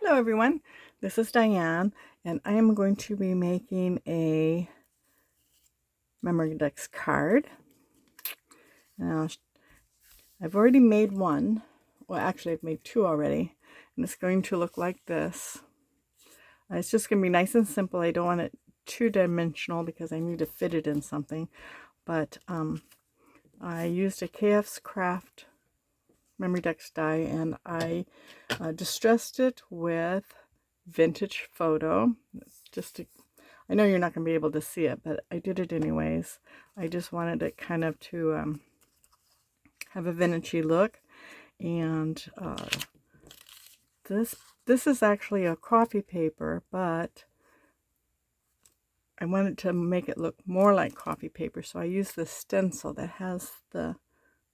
Hello everyone, this is Diane and I am going to be making a Memorydex card. Now I've already made one, well actually I've made two already, and it's going to look like this. It's just going to be nice and simple. I don't want it two-dimensional because I need to fit it in something, but I used a KF's Craft Memorydex die and I distressed it with vintage photo just to, I know you're not going to be able to see it, but I did it anyways. I just wanted it kind of to have a vintagey look. And this is actually a coffee paper, but I wanted to make it look more like coffee paper, so I used the stencil that has the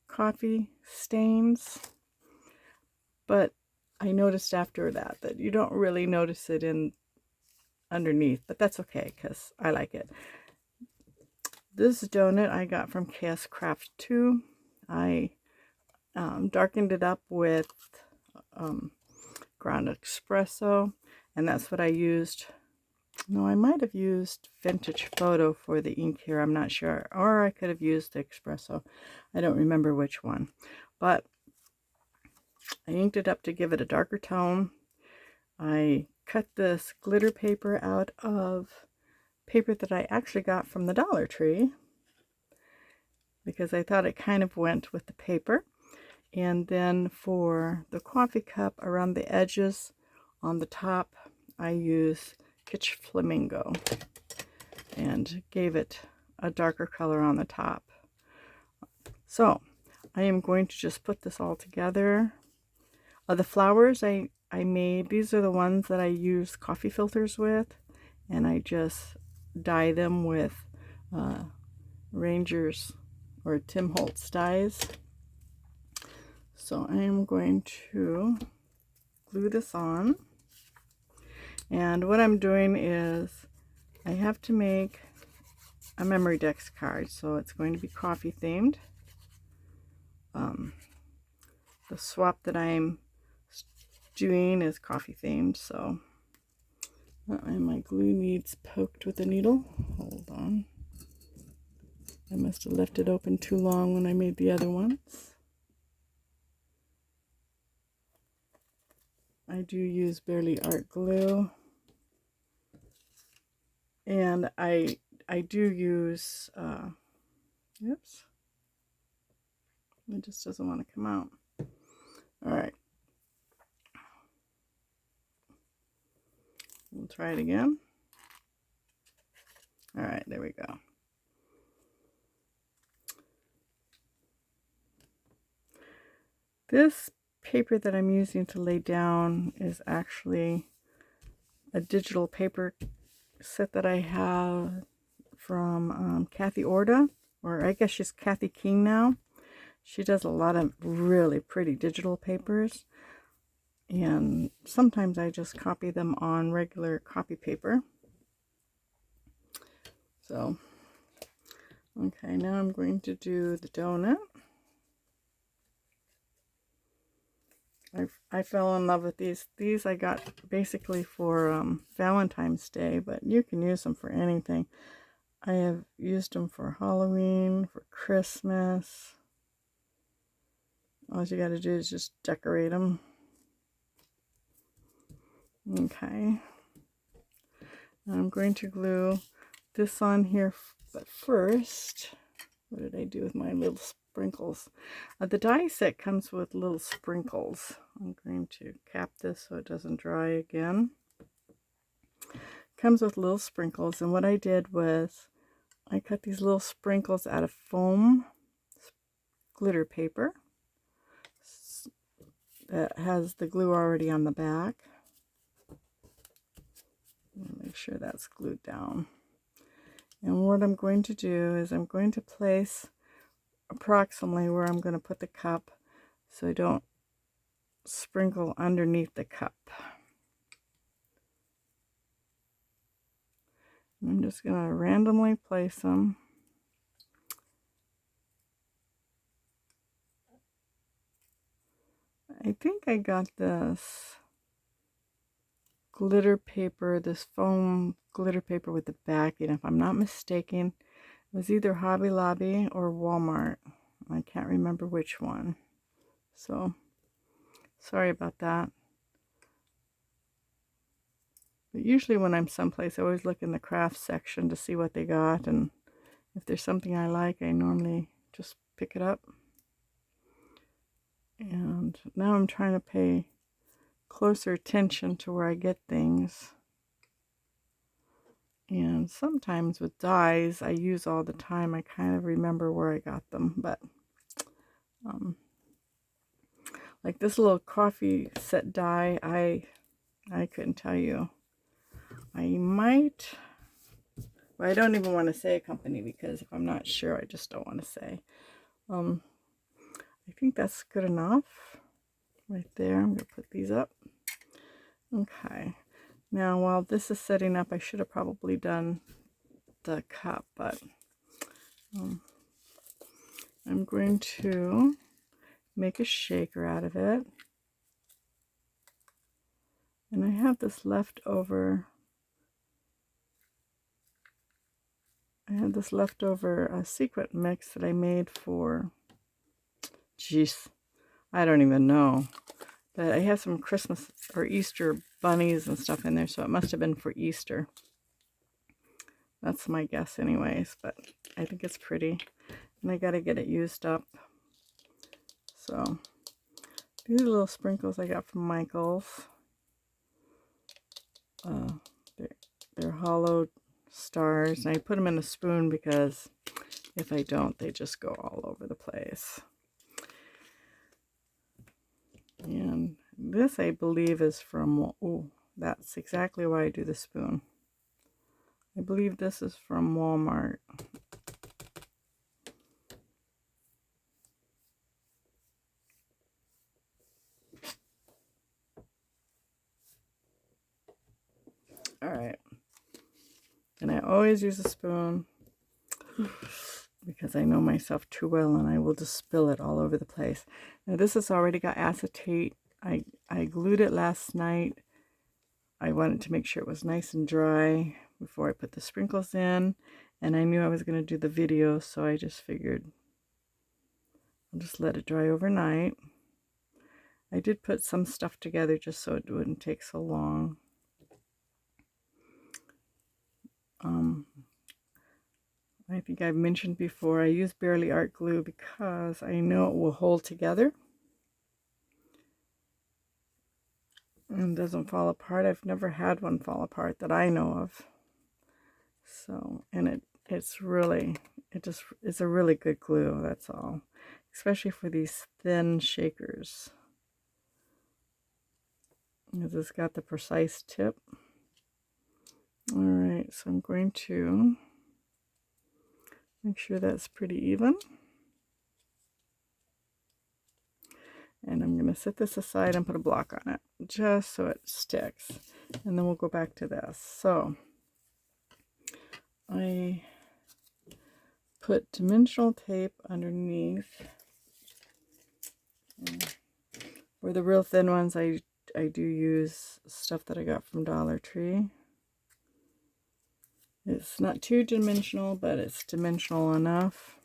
coffee stains. But I noticed after that you don't really notice it in underneath, but that's okay because I like it. This donut I got from KS Craft 2. I darkened it up with ground espresso, and that's what I used. No, I might have used vintage photo for the ink here, I'm not sure, or I could have used the espresso. I don't remember which one, but I inked it up to give it a darker tone. I cut this glitter paper out of paper that I actually got from the Dollar Tree because I thought it kind of went with the paper. And then for the coffee cup around the edges on the top, I use Kitsch Flamingo and gave it a darker color on the top. So I am going to just put this all together. The flowers I made, these are the ones that I use coffee filters with, and I just dye them with Rangers or Tim Holtz dyes. So I am going to glue this on, and what I'm doing is I have to make a Memorydex card, so it's going to be coffee themed. The swap that I'm doing is coffee themed, so and my glue needs poked with a needle. Hold on, I must have left it open too long when I made the other ones. I do use Barely Art glue, and I do use oops, it just doesn't want to come out. All right, we'll try it again. All right, there we go. This paper that I'm using to lay down is actually a digital paper set that I have from Kathy Orda, or I guess she's Kathy King now. She does a lot of really pretty digital papers, and sometimes I just copy them on regular copy paper. So, okay, now I'm going to do the donut. I fell in love with these. These I got basically for Valentine's Day, but you can use them for anything. I have used them for Halloween, for Christmas. All you got to do is just decorate them. Okay. I'm going to glue this on here, but first, what did I do with my little sprinkles? The die set comes with little sprinkles. I'm going to cap this so it doesn't dry again. Comes with little sprinkles, and what I did was I cut these little sprinkles out of foam glitter paper that has the glue already on the back. Make sure that's glued down. And what I'm going to do is I'm going to place approximately where I'm going to put the cup so I don't sprinkle underneath the cup. I'm just going to randomly place them. I think I got this glitter paper, this foam glitter paper with the backing. If I'm not mistaken, it was either Hobby Lobby or Walmart. I can't remember which one. So, sorry about that. But usually when I'm someplace, I always look in the craft section to see what they got. And if there's something I like, I normally just pick it up. And now I'm trying to pay closer attention to where I get things. And sometimes with dyes I use all the time, I kind of remember where I got them. But like this little coffee set dye, I couldn't tell you. I might, well, I don't even want to say a company, because if I'm not sure, I just don't want to say. I think that's good enough right there. I'm going to put these up. Okay. Now, while this is setting up, I should have probably done the cup, but I'm going to make a shaker out of it. And I have this leftover, secret mix that I made for, jeez, I don't even know. But I have some Christmas or Easter bunnies and stuff in there, so it must have been for Easter. That's my guess anyways, but I think it's pretty. And I gotta get it used up. So, these are little sprinkles I got from Michael's. They're hollowed stars. And I put them in a spoon because if I don't, they just go all over the place. And this, I believe, is from, oh, that's exactly why I do the spoon. I believe this is from Walmart. All right. And I always use a spoon because I know myself too well, and I will just spill it all over the place. Now this has already got acetate. I glued it last night. I wanted to make sure it was nice and dry before I put the sprinkles in, and I knew I was going to do the video, so I just figured I'll just let it dry overnight. I did put some stuff together just so it wouldn't take so long. I think I've mentioned before, I use Barely Art glue because I know it will hold together and doesn't fall apart. I've never had one fall apart that I know of. So, and it's really, it's a really good glue, that's all. Especially for these thin shakers. Because it's got the precise tip. Alright, so I'm going to make sure that's pretty even. And I'm going to set this aside and put a block on it, just so it sticks. And then we'll go back to this. So, I put dimensional tape underneath. For the real thin ones, I do use stuff that I got from Dollar Tree. It's not too dimensional, but it's dimensional enough.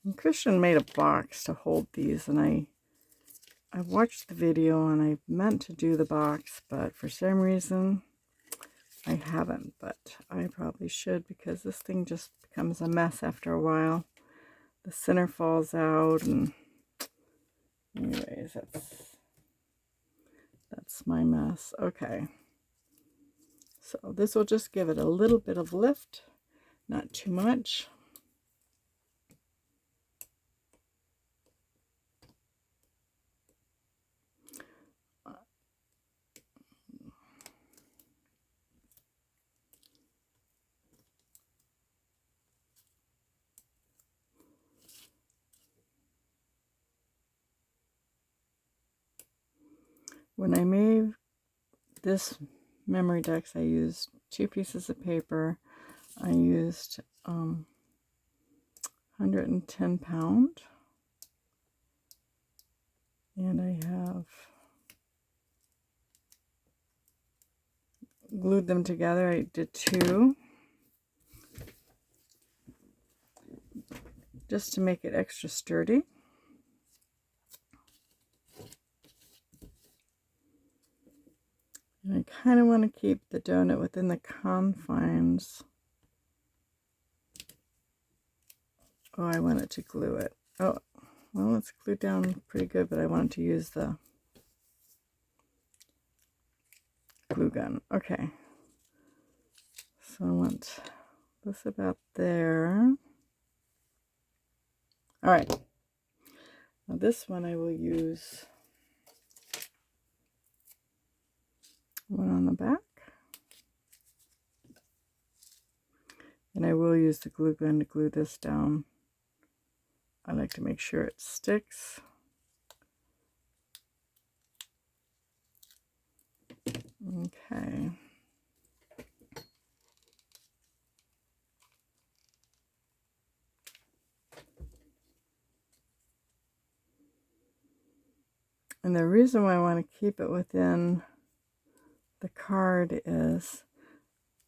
And Christian made a box to hold these, and I watched the video and I meant to do the box, but for some reason I haven't. But I probably should, because this thing just becomes a mess after a while. The center falls out, and anyways, that's my mess. Okay, so this will just give it a little bit of lift, not too much. When I made this Memorydex, I used 2 pieces of paper. I used 110 pound, And I have glued them together. I did 2 just to make it extra sturdy. And I kind of want to keep the donut within the confines. Oh, I want it to glue it. Oh, well, it's glued down pretty good, but I want to use the glue gun. Okay. So I want this about there. All right. Now this one I will use one on the back. And I will use the glue gun to glue this down. I like to make sure it sticks. Okay. And the reason why I want to keep it within the card is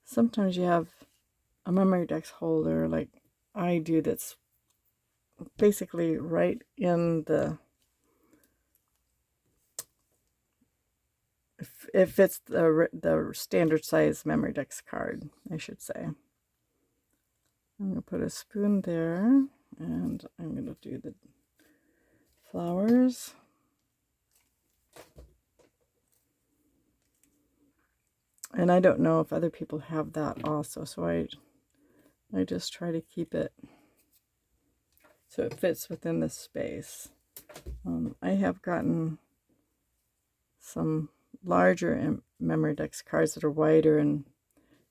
sometimes you have a Memorydex holder like I do that's basically right in the, if it's the standard size Memorydex card, I should say. I'm going to put a spoon there, and I'm going to do the flowers. And I don't know if other people have that also, so I just try to keep it so it fits within the space. I have gotten some larger Memorydex cards that are wider, and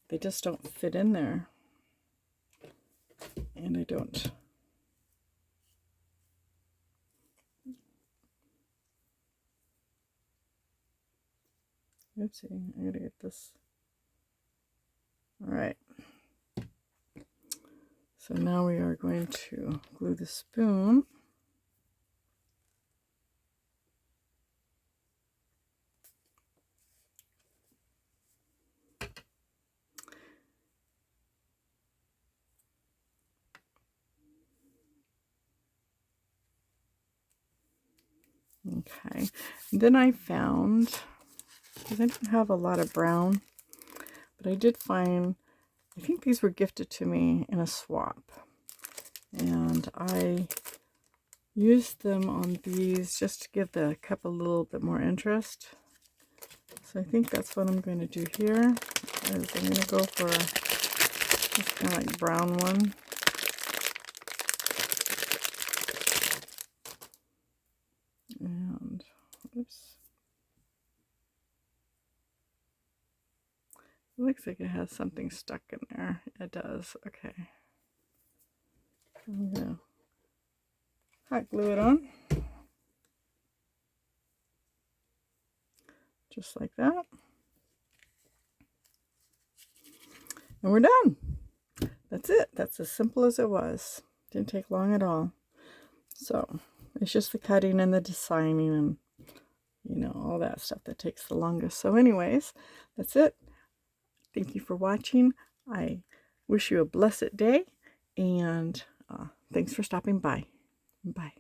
they just don't fit in there. And I don't. Oopsie, I gotta get this. All right. So now we are going to glue the spoon. Okay, and then I found, because I didn't have a lot of brown, but I did find, I think these were gifted to me in a swap, and I used them on these just to give the cup a little bit more interest. So I think that's what I'm going to do here, is I'm going to go for this kind of like brown one. And, oops. It looks like it has something stuck in there. It does. Okay. I'm going to hot glue it on. Just like that. And we're done. That's it. That's as simple as it was. Didn't take long at all. So it's just the cutting and the designing and, you know, all that stuff that takes the longest. So anyways, that's it. Thank you for watching. I wish you a blessed day, and thanks for stopping by. Bye.